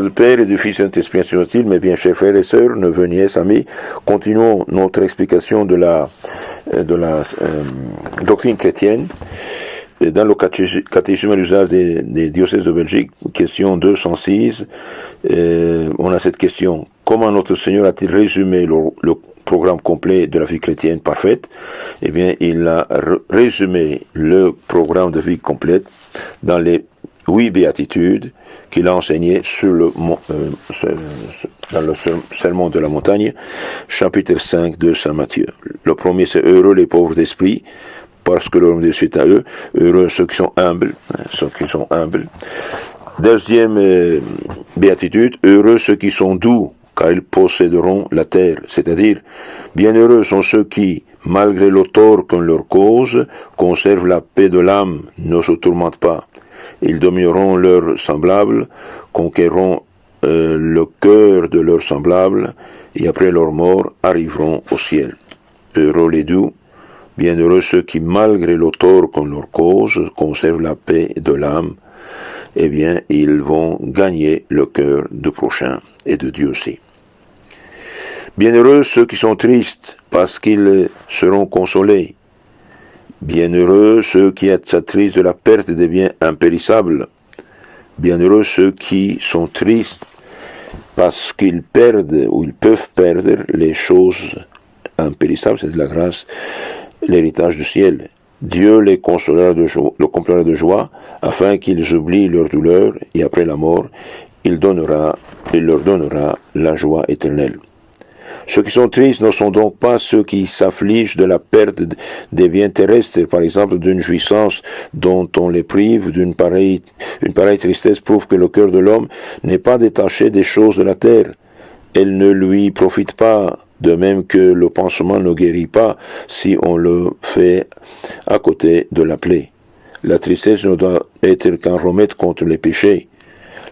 Du Père et du Fils et du Saint-Esprit, ainsi soit-il. Mais bien, chers frères et sœurs, neveux, nièces, amis, continuons notre explication de la doctrine chrétienne. Dans le catéchisme à l'usage des diocèses de Belgique, question 206, on a cette question. Comment notre Seigneur a-t-il résumé le programme complet de la vie chrétienne parfaite? Eh bien, il a résumé le programme de vie complète dans les 8 béatitudes qu'il a enseignées dans le sermon de la montagne, chapitre 5 de Saint Matthieu. Le premier, c'est heureux les pauvres d'esprit, parce que le royaume des cieux est à eux. Heureux ceux qui sont humbles, Deuxième béatitude, heureux ceux qui sont doux, car ils posséderont la terre. C'est-à-dire, bienheureux sont ceux qui, malgré le tort qu'on leur cause, conservent la paix de l'âme, ne se tourmentent pas. Ils domineront leurs semblables, conquéreront le cœur de leurs semblables, et après leur mort arriveront au ciel. Heureux les doux, bienheureux ceux qui, malgré le tort qu'on leur cause, conservent la paix de l'âme, eh bien, ils vont gagner le cœur du prochain et de Dieu aussi. Bienheureux ceux qui sont tristes, parce qu'ils seront consolés. Bienheureux ceux qui s'attristent de la perte des biens impérissables. Bienheureux ceux qui sont tristes, parce qu'ils perdent ou ils peuvent perdre les choses impérissables, c'est de la grâce, l'héritage du ciel. Dieu les consolera de joie, afin qu'ils oublient leur douleur, et après la mort, il leur donnera la joie éternelle. Ceux qui sont tristes ne sont donc pas ceux qui s'affligent de la perte des biens terrestres, par exemple d'une jouissance dont on les prive. Une pareille tristesse prouve que le cœur de l'homme n'est pas détaché des choses de la terre. Elle ne lui profite pas, de même que le pansement ne guérit pas si on le fait à côté de la plaie. La tristesse ne doit être qu'un remède contre les péchés.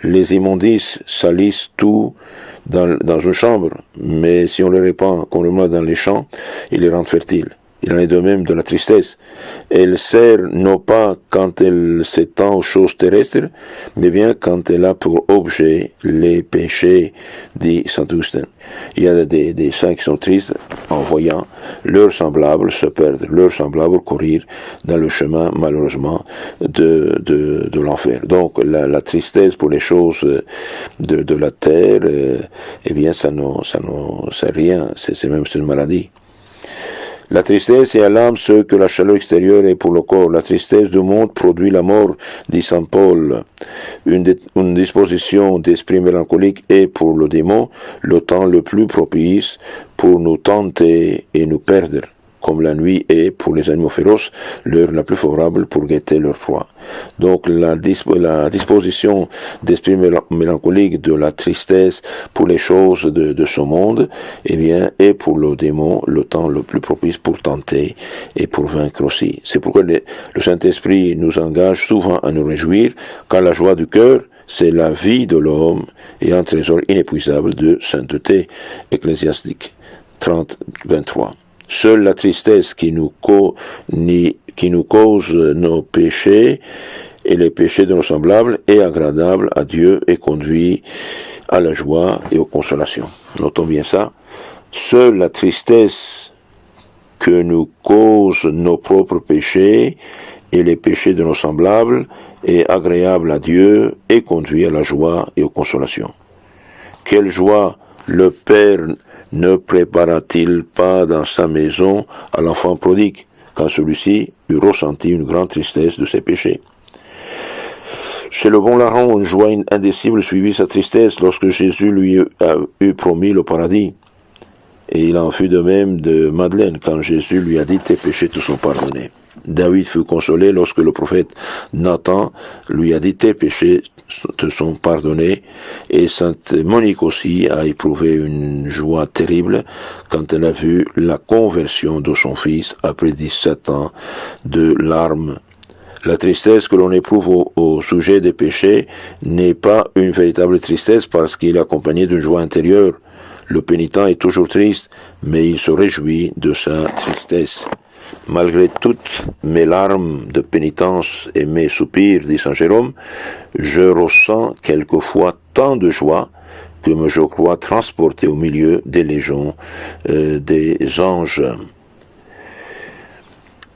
Les immondices salissent tout dans une chambre, mais si on les répand complètement dans les champs, ils les rendent fertiles. Il en est de même de la tristesse. Elle sert non pas quand elle s'étend aux choses terrestres, mais bien quand elle a pour objet les péchés, dit saint Augustin. Il y a des saints qui sont tristes en voyant leurs semblables se perdre, leurs semblables courir dans le chemin, malheureusement, de l'enfer. Donc, la tristesse pour les choses de la terre, eh bien, ça c'est rien, c'est même une maladie. La tristesse est à l'âme ce que la chaleur extérieure est pour le corps. La tristesse du monde produit la mort, dit saint Paul. Une disposition d'esprit mélancolique est pour le démon le temps le plus propice pour nous tenter et nous perdre, comme la nuit est pour les animaux féroces l'heure la plus favorable pour guetter leur proie. Donc la disposition d'esprit mélancolique, de la tristesse pour les choses de ce monde, eh bien, est pour le démon le temps le plus propice pour tenter et pour vaincre aussi. C'est pourquoi le Saint-Esprit nous engage souvent à nous réjouir, car la joie du cœur, c'est la vie de l'homme et un trésor inépuisable de sainteté. Ecclésiastique 30-23. Seule la tristesse qui nous cause nos péchés et les péchés de nos semblables est agréable à Dieu et conduit à la joie et aux consolations. Notons bien ça. Seule la tristesse que nous causent nos propres péchés et les péchés de nos semblables est agréable à Dieu et conduit à la joie et aux consolations. Quelle joie le Père ne prépara-t-il pas dans sa maison à l'enfant prodigue, quand celui-ci eut ressenti une grande tristesse de ses péchés? Chez le bon larron, une joie indicible suivit sa tristesse lorsque Jésus lui eut promis le paradis. Et il en fut de même de Madeleine, quand Jésus lui a dit « Tes péchés te sont pardonnés ». David fut consolé lorsque le prophète Nathan lui a dit « Tes péchés te sont pardonnés ». Et sainte Monique aussi a éprouvé une joie terrible quand elle a vu la conversion de son fils après 17 ans de larmes. La tristesse que l'on éprouve au sujet des péchés n'est pas une véritable tristesse parce qu'il est accompagné d'une joie intérieure. Le pénitent est toujours triste, mais il se réjouit de sa tristesse. Malgré toutes mes larmes de pénitence et mes soupirs, dit saint Jérôme, je ressens quelquefois tant de joie que je crois transporté au milieu des légions des anges.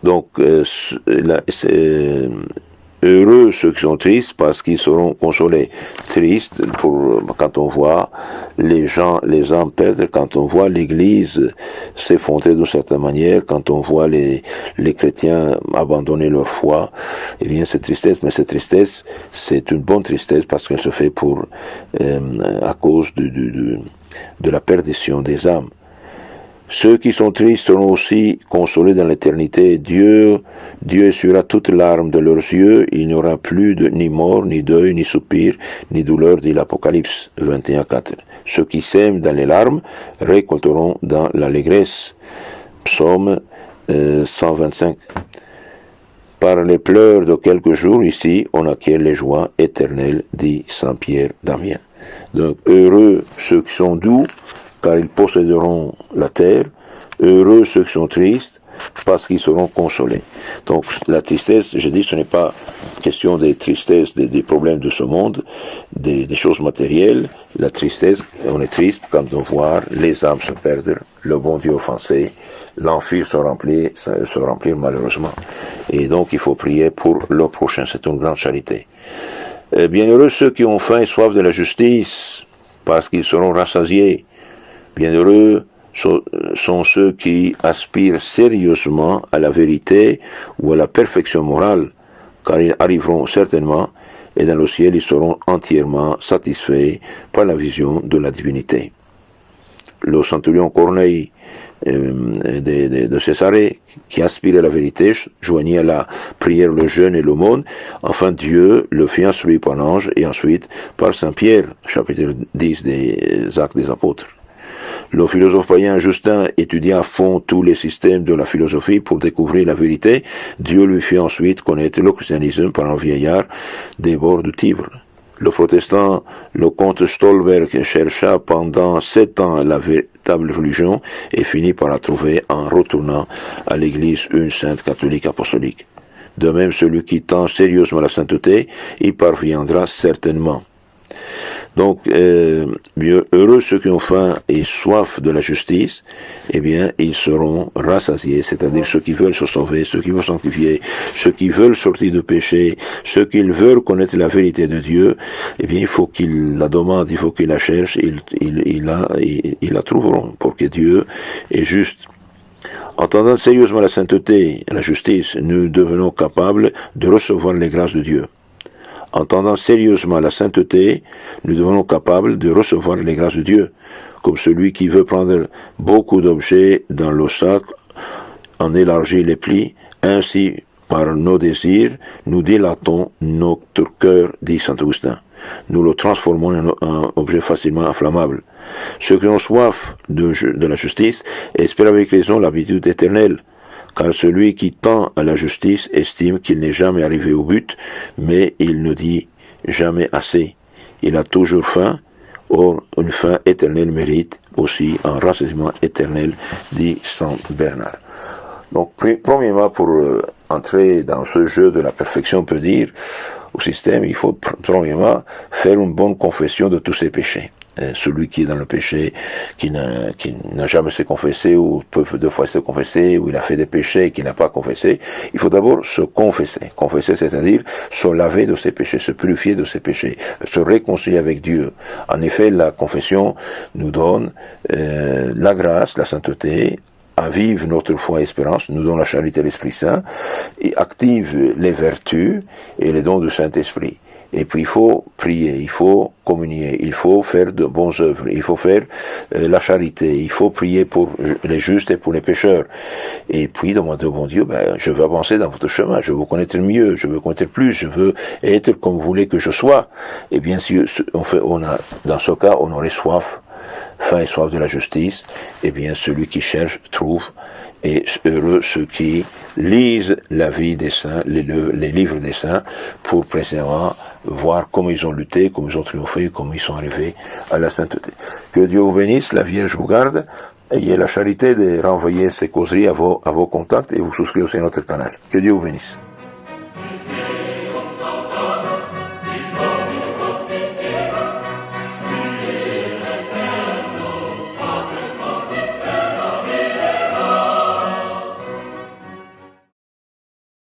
Donc, heureux ceux qui sont tristes parce qu'ils seront consolés. Tristes quand on voit les âmes perdre, quand on voit l'Église s'effondrer d'une certaine manière, quand on voit les chrétiens abandonner leur foi, eh bien c'est tristesse. Mais cette tristesse, c'est une bonne tristesse parce qu'elle se fait à cause de la perdition des âmes. Ceux qui sont tristes seront aussi consolés dans l'éternité. Dieu essuiera toutes larmes de leurs yeux. Il n'y aura plus ni mort, ni deuil, ni soupir, ni douleur, dit l'Apocalypse 21:4. Ceux qui sèment dans les larmes récolteront dans l'allégresse. Psaume 125. Par les pleurs de quelques jours ici, on acquiert les joies éternelles, dit Saint Pierre d'Amiens. Donc, heureux ceux qui sont doux, car ils posséderont la terre. Heureux ceux qui sont tristes, parce qu'ils seront consolés. Donc la tristesse, je dis, ce n'est pas question des tristesses, des problèmes de ce monde, des choses matérielles. La tristesse, on est triste quand on voit les âmes se perdre, le bon Dieu offensé, l'enfer se remplir malheureusement. Et donc il faut prier pour le prochain, c'est une grande charité. Bienheureux ceux qui ont faim et soif de la justice, parce qu'ils seront rassasiés. Bienheureux sont ceux qui aspirent sérieusement à la vérité ou à la perfection morale, car ils arriveront certainement, et dans le ciel ils seront entièrement satisfaits par la vision de la divinité. Le centurion Corneille de Césarée, qui aspirait à la vérité, joignait à la prière, le jeûne et l'aumône. Enfin, Dieu le fit instruire par l'ange et ensuite par Saint Pierre, chapitre 10 des Actes des Apôtres. Le philosophe païen Justin étudia à fond tous les systèmes de la philosophie pour découvrir la vérité. Dieu lui fit ensuite connaître le christianisme par un vieillard des bords du Tibre. Le protestant, le comte Stolberg, chercha pendant 7 ans la véritable religion et finit par la trouver en retournant à l'église une sainte catholique apostolique. De même, celui qui tend sérieusement la sainteté y parviendra certainement. Donc, heureux ceux qui ont faim et soif de la justice, eh bien, ils seront rassasiés, c'est-à-dire ceux qui veulent se sauver, ceux qui veulent sanctifier, ceux qui veulent sortir du péché, ceux qui veulent connaître la vérité de Dieu, eh bien, il faut qu'ils la demandent, il faut qu'ils la cherchent, ils la trouveront, pour que Dieu est juste. Entendant sérieusement la sainteté et la justice, nous devenons capables de recevoir les grâces de Dieu. Entendant sérieusement la sainteté, nous devenons capables de recevoir les grâces de Dieu, comme celui qui veut prendre beaucoup d'objets dans le sac, en élargit les plis, ainsi par nos désirs, nous dilatons notre cœur, dit saint Augustin. Nous le transformons en un objet facilement inflammable. Ceux qui ont soif de la justice espèrent avec raison l'habitude éternelle, car celui qui tend à la justice estime qu'il n'est jamais arrivé au but, mais il ne dit jamais assez. Il a toujours faim, or une faim éternelle mérite aussi un rassasiement éternel, dit saint Bernard. Donc, premièrement, pour entrer dans ce jeu de la perfection, on peut dire, au système, il faut premièrement faire une bonne confession de tous ses péchés. Celui qui est dans le péché, qui n'a jamais se confessé, ou peut 2 fois se confesser, ou il a fait des péchés qu'il n'a pas confessé, il faut d'abord se confesser. Confesser, c'est-à-dire se laver de ses péchés, se purifier de ses péchés, se réconcilier avec Dieu. En effet, la confession nous donne la grâce, la sainteté, avive notre foi et espérance, nous donne la charité de l'Esprit Saint, et active les vertus et les dons du Saint-Esprit. Et puis il faut prier, il faut communier, il faut faire de bonnes œuvres, il faut faire la charité, il faut prier pour les justes et pour les pécheurs. Et puis demander au bon Dieu, je veux avancer dans votre chemin, je veux vous connaître mieux, je veux connaître plus, je veux être comme vous voulez que je sois. Et bien sûr, dans ce cas, on aurait soif, faim et soif de la justice. Et bien celui qui cherche trouve. Et heureux ceux qui lisent la vie des saints, les livres des saints, pour précisément voir comment ils ont lutté, comment ils ont triomphé, comment ils sont arrivés à la sainteté. Que Dieu vous bénisse, la Vierge vous garde, ayez la charité de renvoyer ces causeries à vos contacts et vous souscrivez aussi à notre canal. Que Dieu vous bénisse.